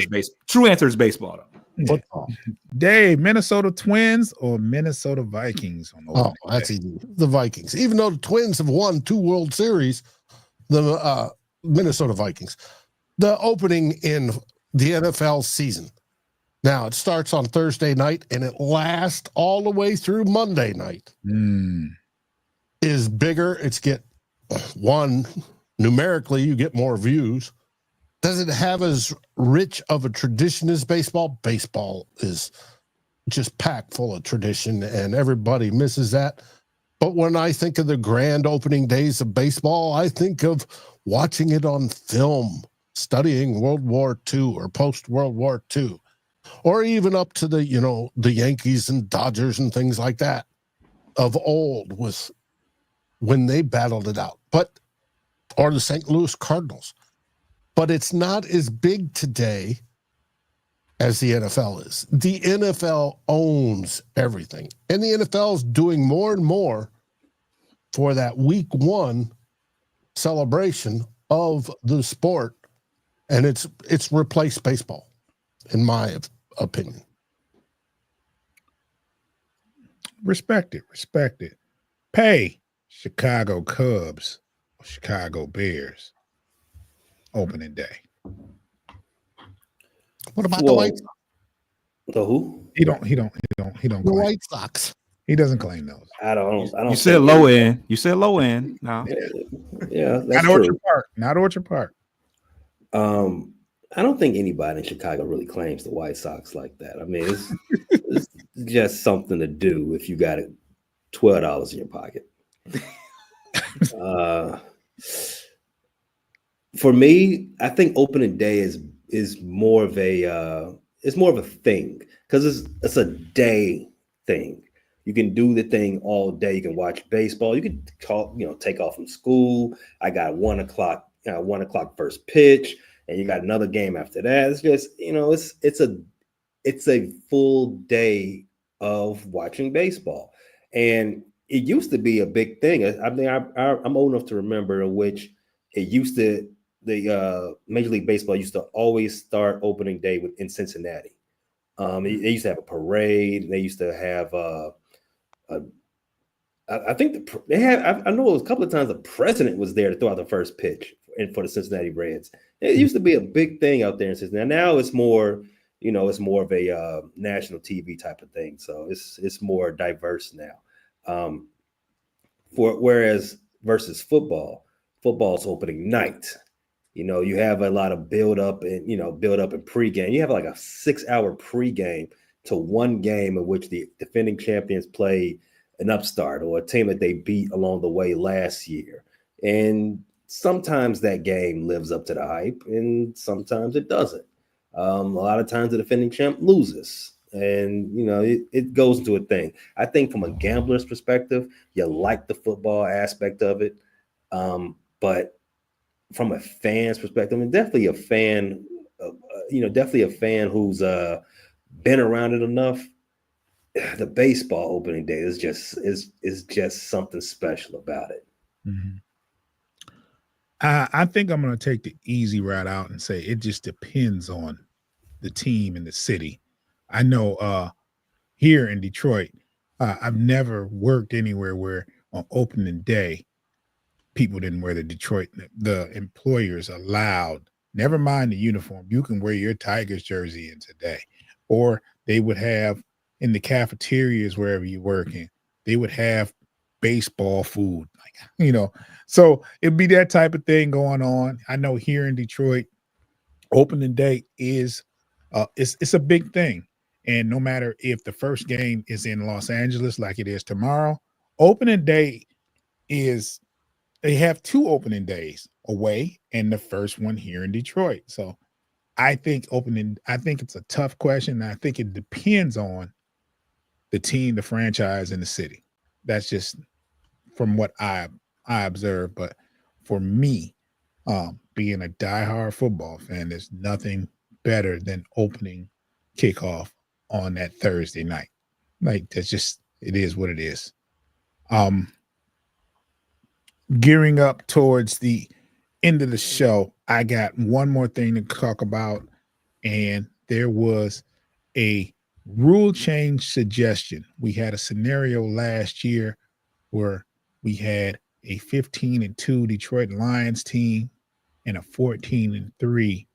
is baseball, though. Football. Dave, Minnesota Twins or Minnesota Vikings on Oh, opening that's day? easy. The Vikings. Even though the Twins have won 2 World Series, the Minnesota Vikings. The opening in the NFL season. Now, it starts on Thursday night and it lasts all the way through Monday night. Is bigger. It's numerically, you get more views. Does it have as rich of a tradition as baseball? Baseball is just packed full of tradition and everybody misses that. But when I think of the grand opening days of baseball, I think of watching it on film, studying World War II or post-World War II, or even up to the Yankees and Dodgers and things like that of old with when they battled it out, or the St. Louis Cardinals. But it's not as big today as the NFL is. The NFL owns everything. And the NFL is doing more and more for that week 1 celebration of the sport. And it's replaced baseball, in my opinion. Respect it. Pay Chicago Cubs or Chicago Bears opening day. What about the White Sox? The who? He don't The claim. White Sox. He doesn't claim those. I don't. You said low end. You said low end. No. Yeah, that's Not true. Orchard Park. I don't think anybody in Chicago really claims the White Sox like that. I mean, it's just something to do if you got $12 in your pocket. For me, I think opening day is more of a thing because it's a day thing. You can do the thing all day. You can watch baseball. You can take off from school. I got 1 o'clock, 1 o'clock first pitch, and you got another game after that. It's just it's a full day of watching baseball, and it used to be a big thing. I mean, I'm old enough to remember in which it used to. The Major League Baseball used to always start opening day in Cincinnati. They used to have a parade. They used to have I think they had. I know it was a couple of times the president was there to throw out the first pitch for the Cincinnati Reds. It used to be a big thing out there in Cincinnati. Now it's more, it's more of a national TV type of thing. So it's more diverse now. Whereas versus football's opening night. You have a lot of build up and pregame. You have like a 6-hour pregame to one game in which the defending champions play an upstart or a team that they beat along the way last year. And sometimes that game lives up to the hype and sometimes it doesn't. A lot of times the defending champ loses and, it goes into a thing. I think from a gambler's perspective, you like the football aspect of it. But from a fan's perspective, and definitely a fan who's been around it enough. The baseball opening day is just something special about it. Mm-hmm. I think I'm going to take the easy route out and say it just depends on the team and the city. I know here in Detroit, I've never worked anywhere where on opening day people didn't wear the employers allowed, never mind the uniform, you can wear your Tigers jersey in today. Or they would have in the cafeterias wherever you're working, they would have baseball food, so it'd be that type of thing going on. I know here in Detroit, opening day is it's a big thing. And no matter if the first game is in Los Angeles like it is tomorrow, opening day is they have 2 opening days away and the first one here in Detroit. So I think it's a tough question. I think it depends on the team, the franchise, and the city. That's just from what I observe. But for me, being a diehard football fan, there's nothing better than opening kickoff on that Thursday night. Like, that's just, it is what it is. Gearing up towards the end of the show, I got one more thing to talk about, and there was a rule change suggestion. We had a scenario last year where we had a 15-2 Detroit Lions team and a 14-3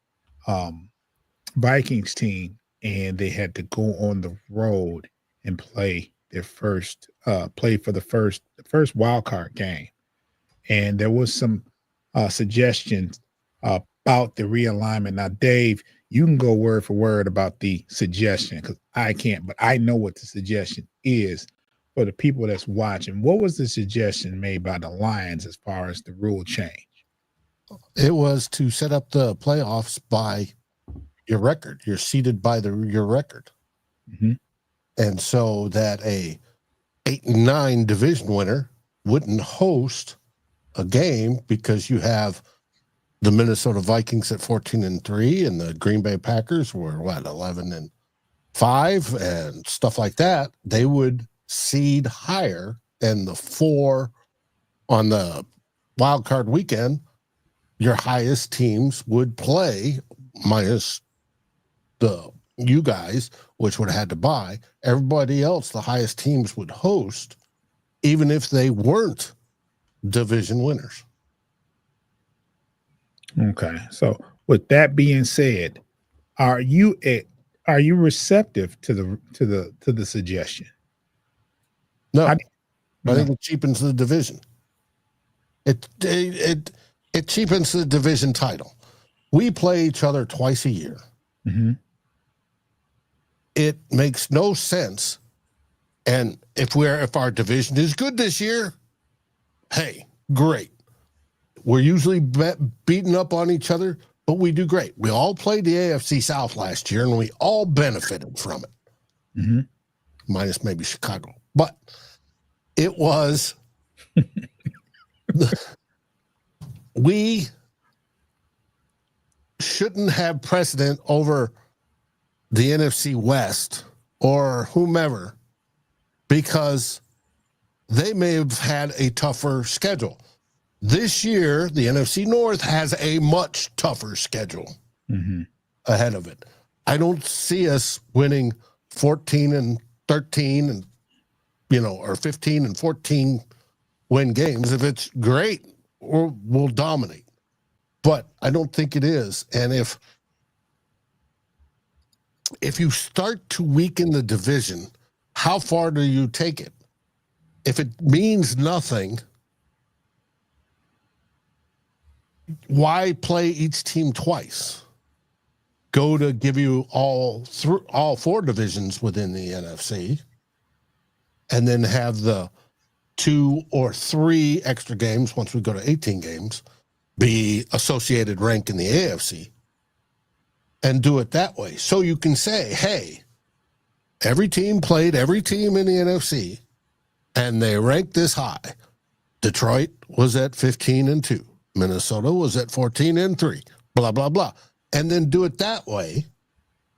Vikings team, and they had to go on the road and play their first for the first wild card game. And there was some suggestions about the realignment. Now, Dave, you can go word for word about the suggestion because I can't, but I know what the suggestion is for the people that's watching. What was the suggestion made by the Lions as far as the rule change? It was to set up the playoffs by your record. You're seeded by your record. Mm-hmm. And so that a 8-9 division winner wouldn't host a game because you have the Minnesota Vikings at 14-3 and the Green Bay Packers were 11-5 and stuff like that. They would seed higher, and the 4 on the wild card weekend, your highest teams would play minus you guys, which would have had to buy. Everybody else, the highest teams would host, even if they weren't division winners. Okay. So with that being said, are you receptive to the suggestion? No, I think it cheapens the division. It cheapens the division title. We play each other twice a year. Mm-hmm. It makes no sense. And if our division is good this year, hey, great. We're usually beating up on each other, but we do great. We all played the AFC South last year, and we all benefited from it. Mm-hmm. Minus maybe Chicago. But it was we shouldn't have precedent over the NFC West or whomever because they may have had a tougher schedule. This year, the NFC North has a much tougher schedule ahead of it. I don't see us winning 14-13 and or 15 and 14 win games. If it's great, we'll dominate. But I don't think it is. And if you start to weaken the division, how far do you take it? If it means nothing, why play each team twice? Go to give you all 4 divisions within the NFC, and then have the 2 or 3 extra games once we go to 18 games be associated rank in the AFC, and do it that way. So you can say, hey, every team played every team in the NFC, and they ranked this high. Detroit was at 15-2. Minnesota was at 14-3. Blah, blah, blah. And then do it that way.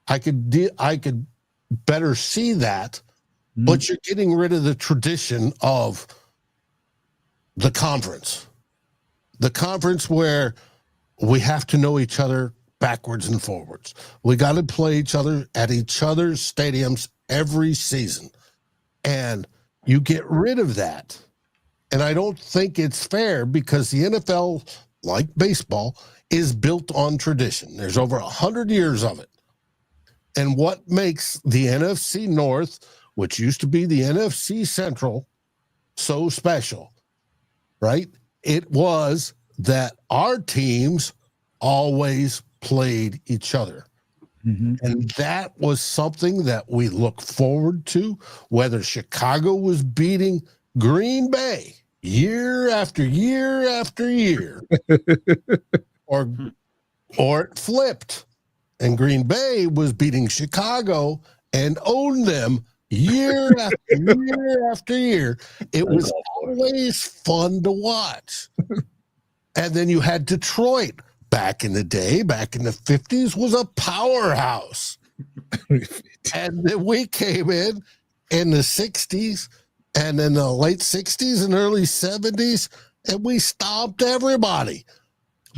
I could better see that, but you're getting rid of the tradition of the conference. The conference where we have to know each other backwards and forwards. We got to play each other at each other's stadiums every season. And you get rid of that. And I don't think it's fair because the NFL, like baseball, is built on tradition. There's over 100 years of it. And what makes the NFC North, which used to be the NFC Central, so special, right? It was that our teams always played each other. Mm-hmm. And that was something that we look forward to, whether Chicago was beating Green Bay year after year after year, or it flipped, and Green Bay was beating Chicago and owned them year after year after year. It was always fun to watch. And then you had Detroit back in the day, back in the 50s, was a powerhouse. And then we came in the 60s and in the late 60s and early 70s, and we stomped everybody.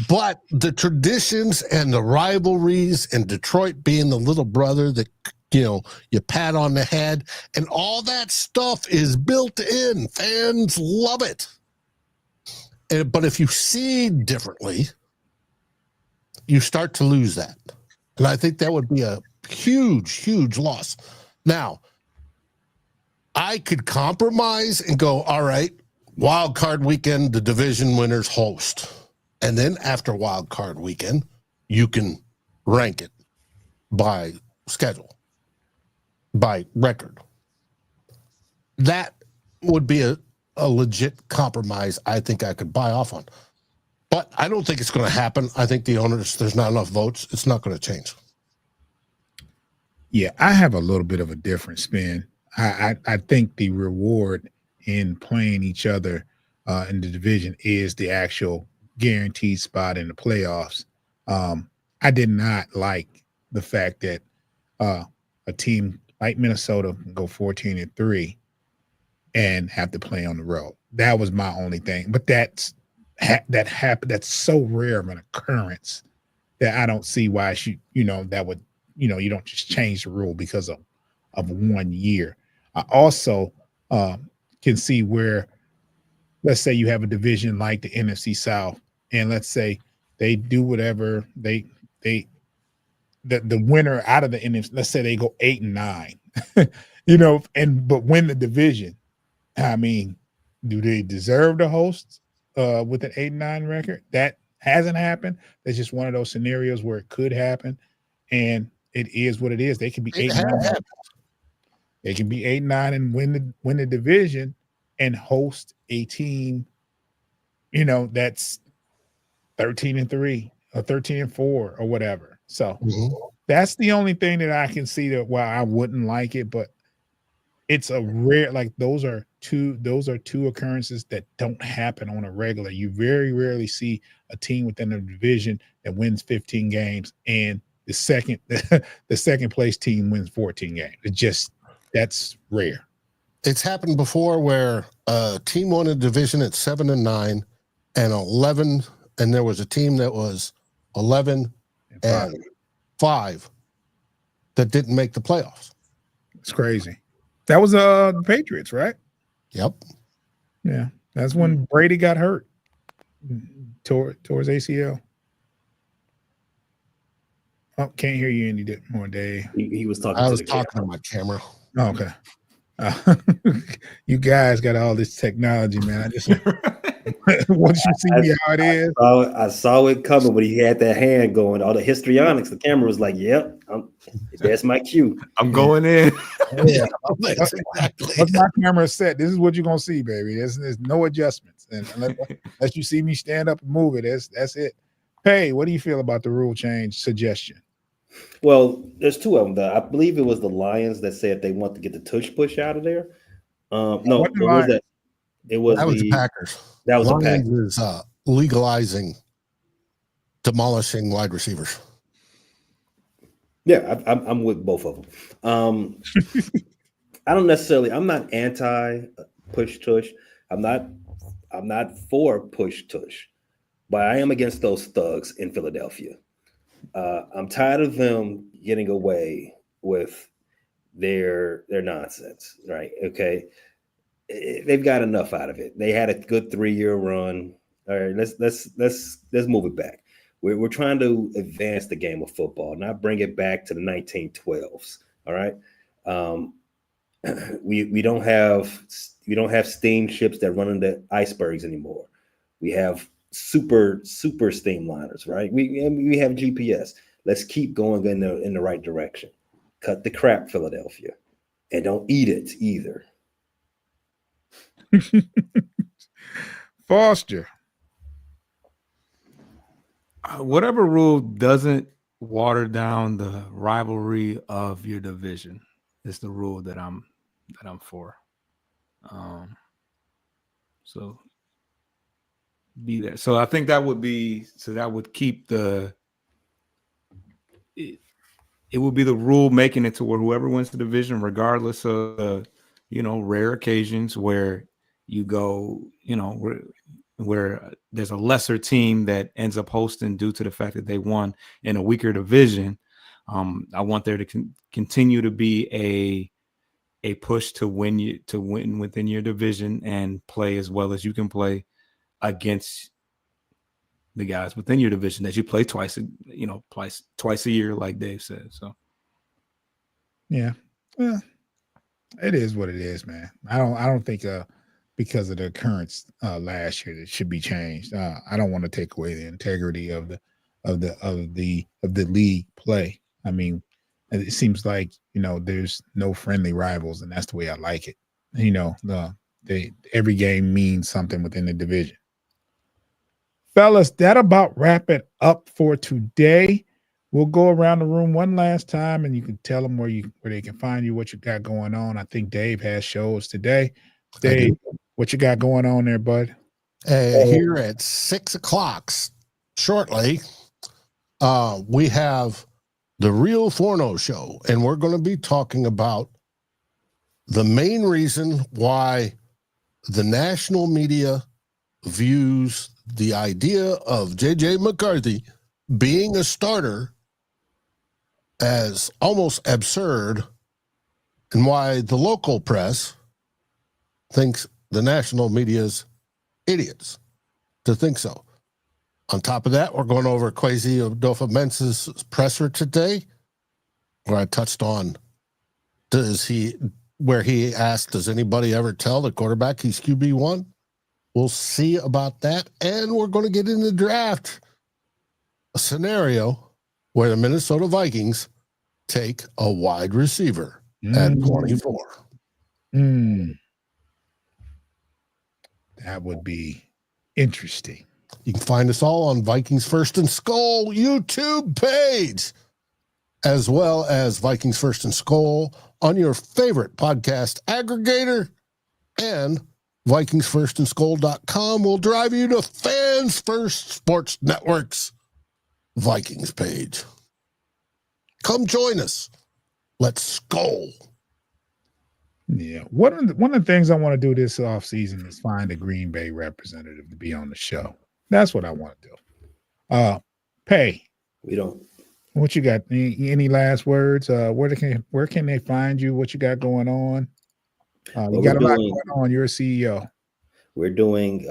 But the traditions and the rivalries and Detroit being the little brother that, you pat on the head and all that stuff is built in. Fans love it. But if you see differently, you start to lose that. And I think that would be a huge, huge loss. Now, I could compromise and go, all right, wild card weekend, the division winners host. And then after wild card weekend, you can rank it by schedule, by record. That would be a legit compromise I think I could buy off on. But I don't think it's going to happen. I think the owners, there's not enough votes. It's not going to change. Yeah, I have a little bit of a different spin. I think the reward in playing each other in the division is the actual guaranteed spot in the playoffs. I did not like the fact that a team like Minnesota can go 14-3 and have to play on the road. That was my only thing. But that happened. That's so rare of an occurrence that I don't see why that would, you don't just change the rule because of 1 year. I also can see where, let's say you have a division like the NFC South, and let's say they do whatever the winner out of the NFC, let's say they go 8-9, but win the division. I mean, do they deserve to host with an 8-9 record? That hasn't happened. That's just one of those scenarios where it could happen, and it is what it is. They can be 8-9. They can be 8-9 and win the division and host a team, that's 13-3 or 13-4 or whatever. So that's the only thing that I can see that I wouldn't like it, but it's a rare, like those are two occurrences that don't happen on a regular. You very rarely see a team within a division that wins 15 games and the second place team wins 14 games. That's rare. It's happened before where a team won a division at 7-9 and 11, and there was a team that was 11-5 that didn't make the playoffs. It's crazy. That was the Patriots, right? Yep. Yeah, that's when Brady got hurt towards ACL. Oh, can't hear you any more, Dave. He was talking. I was talking to my camera. Oh, okay. You guys got all this technology, man. I just once you see how it is. I saw it coming when he had that hand going. All the histrionics. The camera was like, "Yep, that's my cue. I'm going in." Yeah, That's exactly. once my camera is set, this is what you're gonna see, baby. There's no adjustments, and unless you see me stand up and move it, that's it. Hey, what do you feel about the rule change suggestion? Well, there's two of them. I believe it was the Lions that said they want to get the tush push out of there. No, what was that? It was the Packers. That was Lions the Packers. Is legalizing demolishing wide receivers. Yeah, I'm with both of them. I'm not anti push tush. I'm not for push tush, but I am against those thugs in Philadelphia. I'm tired of them getting away with their nonsense, right? Okay. They've got enough out of it. They had a good 3-year run. All right, let's move it back. We're trying to advance the game of football, not bring it back to the 1912s. All right. We don't have steamships that run into icebergs anymore. We have super steamliners, right? We have GPS. Let's keep going in the right direction. Cut the crap, Philadelphia, and don't eat it either. Foster. Whatever rule doesn't water down the rivalry of your division is the rule that I'm for. So be there. So I think that would keep it would be the rule making it to where whoever wins the division, regardless of the, rare occasions where you go, where there's a lesser team that ends up hosting due to the fact that they won in a weaker division. I want there to continue to be a push to win within your division and play as well as you can play against the guys within your division that you play twice a year, like Dave said. So yeah, well, it is what it is, man. I don't think because of the occurrence last year, it should be changed. I don't want to take away the integrity of the league play. I mean, it seems like there's no friendly rivals, and that's the way I like it. Every game means something within the division. Fellas, that about wrap it up for today. We'll go around the room one last time, and you can tell them where they can find you, what you got going on. I think Dave has shows today. Dave, what you got going on there, bud? Here at 6 o'clock shortly, we have the Real Forno Show, and we're going to be talking about the main reason why the national media views the idea of J.J. McCarthy being a starter as almost absurd, and why the local press thinks the national media's idiots to think so. On top of that, we're going over Kwesi Adolfo-Mensa's presser today, where I touched on where he asked, does anybody ever tell the quarterback he's QB1? We'll see about that. And we're going to get in the draft, a scenario where the Minnesota Vikings take a wide receiver at 24. That would be interesting. You can find us all on Vikings First and Skull YouTube page, as well as Vikings First and Skull on your favorite podcast aggregator, and VikingsFirstandSkull.com will drive you to Fans First Sports Network's Vikings page. Come join us. Let's skull. Yeah. One of the things I want to do this offseason is find a Green Bay representative to be on the show. That's what I want to do. Pay. We don't. What you got? Any last words? Where can they find you? What you got going on? You got a lot going on. You're a CEO. We're doing,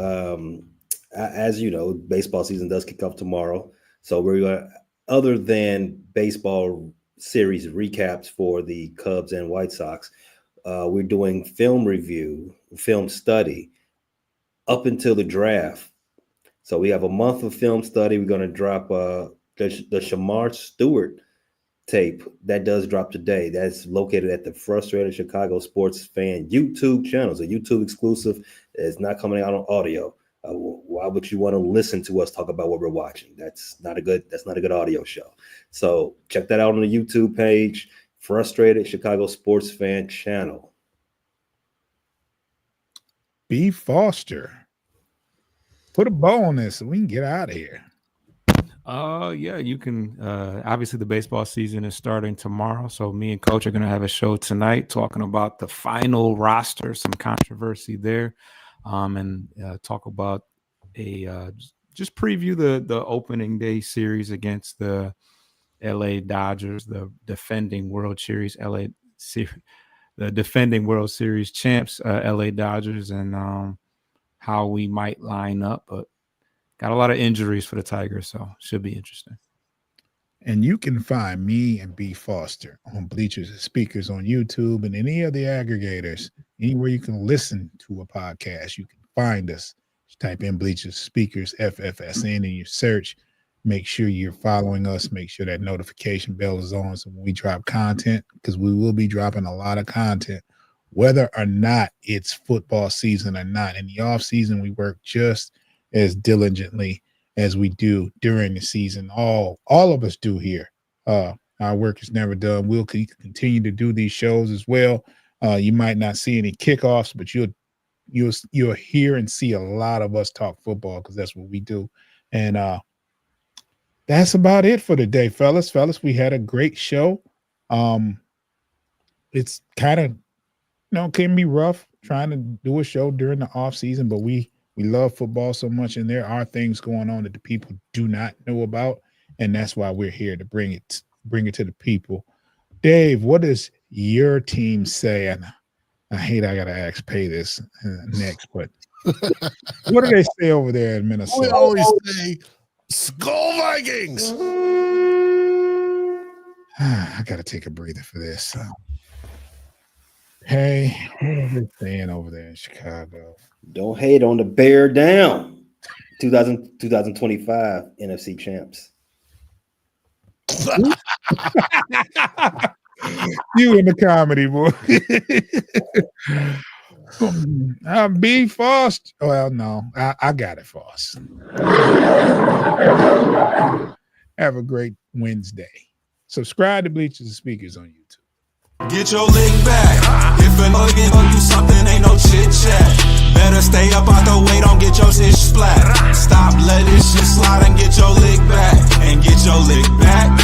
as you know, baseball season does kick off tomorrow. So we're going to, other than baseball series recaps for the Cubs and White Sox, we're doing film review, film study up until the draft. So we have a month of film study. We're going to drop the Shamar Stewart tape that does drop today. That's located at the Frustrated Chicago Sports Fan YouTube channel. It's a YouTube exclusive. It's not coming out on audio. Why would you want to listen to us talk about what we're watching? That's not a good audio show. So check that out on the YouTube page, Frustrated Chicago Sports Fan channel. B. Foster, put a bow on this so we can get out of here. Yeah, you can. Obviously, the baseball season is starting tomorrow, so me and Coach are going to have a show tonight talking about the final roster, some controversy there, and talk about just preview the opening day series against the LA Dodgers, the defending World Series champs, LA Dodgers, and how we might line up, but got a lot of injuries for the Tigers, so should be interesting. And you can find me and B. Foster on Bleachers and Speakers on YouTube and any of the aggregators. Anywhere you can listen to a podcast, you can find us. Just type in Bleachers Speakers, FFSN in your search. Make sure you're following us. Make sure that notification bell is on so when we drop content, because we will be dropping a lot of content, whether or not it's football season or not. In the off season, we work just as diligently as we do during the season. All of us do here. Our work is never done. We'll continue to do these shows as well. You might not see any kickoffs, but you'll hear and see a lot of us talk football because that's what we do. And that's about it for today, fellas. We had a great show. It's kind of, can be rough trying to do a show during the off season, but we love football so much, and there are things going on that the people do not know about, and that's why we're here to bring it to the people. Dave, what does your team say? And I hate I gotta ask Pay this next, but what do they say over there in Minnesota? We always say, Skull Vikings. I gotta take a breather for this. Hey, what are they saying over there in Chicago? Don't hate on the Bear down. 2025 NFC champs. You in the comedy, boy. B Foss. Well, no, I got it, Foss. Have a great Wednesday. Subscribe to Bleachers and Speakers on YouTube. Get your lick back. If a nigga gon' do something, ain't no chit chat. Better stay up out the way, don't get your shit splat. Stop, let this shit slide and get your lick back. And get your lick back.